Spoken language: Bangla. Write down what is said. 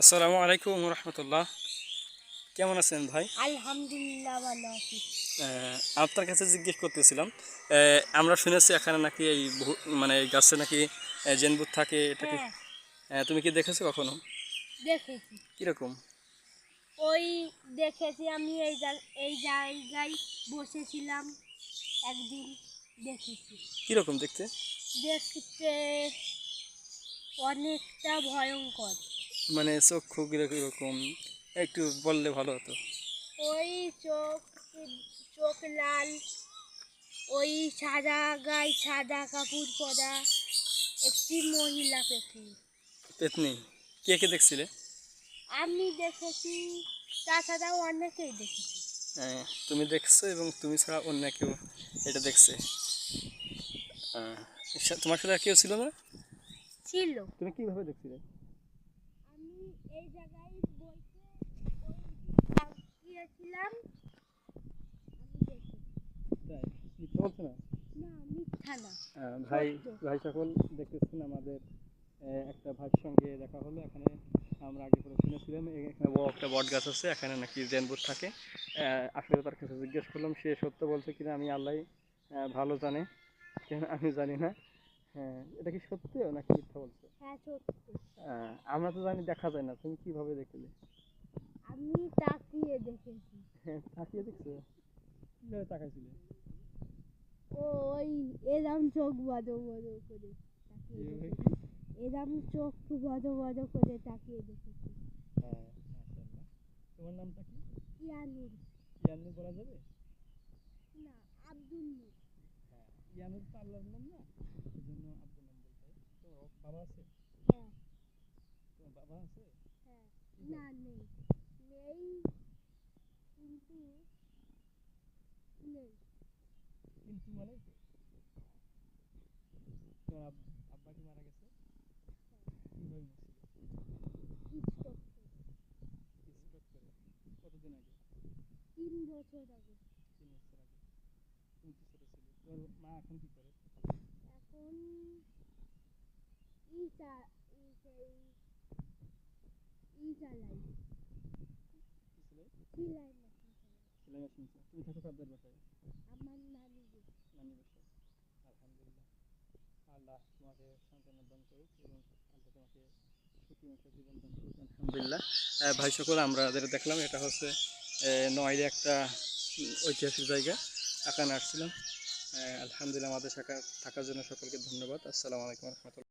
আসসালামু আলাইকুম রহমতুল্লাহ। কেমন আছেন ভাই? আলহামদুলিল্লাহ ভালো আছি। আপনার কাছে জিজ্ঞেস করতেছিলাম, আমরা শুনেছি এখানে নাকি মানে এই গাছে নাকি জেনভূত থাকে, এটা কি হ্যাঁ, তুমি কি দেখেছো কখনো? দেখেছি। কীরকম? ওই দেখেছি আমি এই জায়গায় বসেছিলাম একদিন, দেখেছি। কীরকম দেখতে? দেখতে অনেকটা ভয়ঙ্কর। মানে চক্ষু কীরকম একটু বললে ভালো হতো। ওই চোখ চোখ লাল, ওই সাদা গায়ে সাদা কাপড় পরা একটি মহিলা পেতনি। পেতনি? কে কে দেখছিলে? আমি দেখেছি, তাছাড়াও অনেকেই দেখেছি। তুমি দেখছো এবং তুমি ছাড়া অন্য কেউ এটা দেখছে? আহ, তোমার সাথে আর কেউ ছিল না? ছিল। তুমি কিভাবে দেখছিলে? আমি এই জায়গায় বসে ওই তাকিয়েছিলাম, আমি দেখি। তাই? মিথ্যা বলছো না? না, মিথ্যা না, ভাই, সত্য। ভাই সকল দেখতেছেন আমাদের একটা ভাইয়ের সঙ্গে দেখা হলো এখানে। আমরা আগে করে শুনেছিলাম এখানে বড় একটা বট গাছ আছে, এখানে নাকি জেনভূত থাকে। আসলে তার কাছে জিজ্ঞেস করলাম, সে সত্য বলছে কিনা আমি আল্লাহ ভালো জানে, কেন আমি জানি না। হ্যাঁ, এটা কি সত্যি নাকি মিথ্যা বলছো? হ্যাঁ, সত্য। আমরা তো জানি দেখা যায় না, তুমি কিভাবে দেখলে? আমি তাকিয়ে দেখেছি। হ্যাঁ, তাকিয়ে দেখছো? কিভাবে তাকাইছিলে? ও ওই এরম চোখ বড় বড় করে তাকিয়ে কিভাবে দেখেছি। কি? এরম চোখ বড় বড় করে তাকিয়ে দেখেছি। হ্যাঁ, মাশাআল্লাহ। তোমার নামটা কি? ইয়ানুর। ইয়ান্নু বলা যাবে? না, আব্দুল নূর। হ্যাঁ, ইয়ানুর তো আল্লাহর নাম না, এই জন্য আব্দুল নাম বলতে হয়। তো বাবা আছে? হ্যাঁ, তোমার বাবা আছে? হ্যাঁ। কি না, করে? নেই। নেই, কিন্তু নেই। কিন্তু মানে কি? তোমার আব্বা কি মারা গেছে? কিভাবে মরছিল? স্টক স্ট্রোক করে? কতদিন আগে? 3 বছর আগে। 3 বছর আগে? তুমি তো ছোট ছিলে। তোমার মা এখন কি করে? এখন ই চা ই সেই ই চালাই, কি ছিলে? সিলাই মেশিন চালাই। সেলাই মেশিন। তুমি থাকো কাদের বাসায়? আমার নানি। নানি বাসায়? আলহামদুলিল্লাহ। আল্লাহ তোমাকে সন্তানের দান করুক এবং আল্লাহ তোমাকে সুখী একটা জীবন দান করুক, আলহামদুলিল্লাহ। ভাই সকল, আমরা দেখলাম এটা হচ্ছে নয়ডা একটা ঐতিহাসিক জায়গা, এখানে আসছিলাম। আলহামদুলিল্লাহ, আমাদের থাকার জন্য সকলকে ধন্যবাদ। আসসালামু আলাইকুম রহমতুল্লাহ।